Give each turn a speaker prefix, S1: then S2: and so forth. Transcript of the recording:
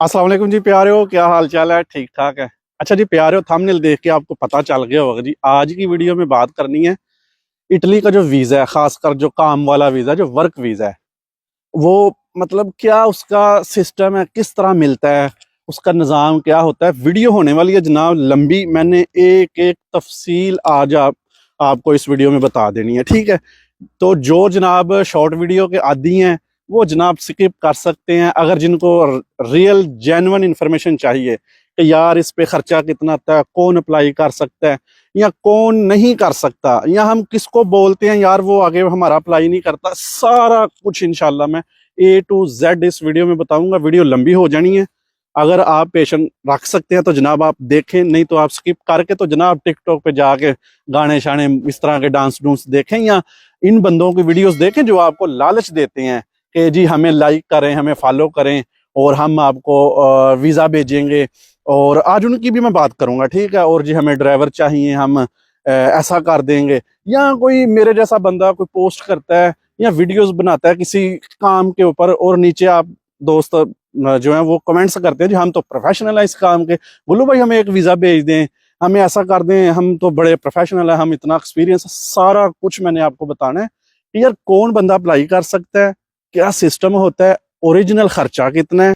S1: अस्सलाम वालेकुम जी प्यारे हो, क्या हाल चाल है? ठीक ठाक है। अच्छा जी प्यारे हो, थंबनेल देख के आपको पता चल गया होगा जी, आज की वीडियो में बात करनी है इटली का जो वीज़ा है, खासकर जो काम वाला वीज़ा, जो वर्क वीज़ा है, वो मतलब क्या उसका सिस्टम है, किस तरह मिलता है, उसका निज़ाम क्या होता है। वीडियो होने वाली है जनाब लंबी, मैंने एक एक तफसील आज आपको इस वीडियो में बता देनी है, ठीक है। तो जो जनाब शॉर्ट वीडियो के आदी हैं वो जनाब स्किप कर सकते हैं। अगर जिनको रियल जेन्युइन इंफॉर्मेशन चाहिए कि यार इस पे खर्चा कितना आता है, कौन अप्लाई कर सकता है या कौन नहीं कर सकता, या हम किसको बोलते हैं यार वो आगे हमारा अप्लाई नहीं करता, सारा कुछ इंशाल्लाह मैं A to Z इस वीडियो में बताऊंगा। वीडियो लंबी हो जानी है, अगर आप पेशेंट रख सकते हैं तो जनाब आप देखें, नहीं तो आप स्किप करके तो जनाब टिकटॉक पे जाके गाने शाने इस तरह के डांस डूंस देखें, या इन बंदों की वीडियोस देखें जो आपको लालच देते हैं कि जी हमें लाइक करें, हमें फॉलो करें और हम आपको वीज़ा भेजेंगे। और आज उनकी भी मैं बात करूंगा, ठीक है। और जी हमें ड्राइवर चाहिए, हम ऐसा कर देंगे। या कोई मेरे जैसा बंदा कोई पोस्ट करता है या वीडियोस बनाता है किसी काम के ऊपर, और नीचे आप दोस्त जो है वो कमेंट्स करते हैं जी हम तो प्रोफेशनल है इस काम के, बोलो भाई हमें एक वीज़ा भेज दें, हमें ऐसा कर दें, हम तो बड़े प्रोफेशनल है, हम इतना एक्सपीरियंस है। सारा कुछ मैंने आपको बताना है कि यार कौन बंदा अप्लाई कर सकता है, क्या सिस्टम होता है, ओरिजिनल खर्चा कितना है।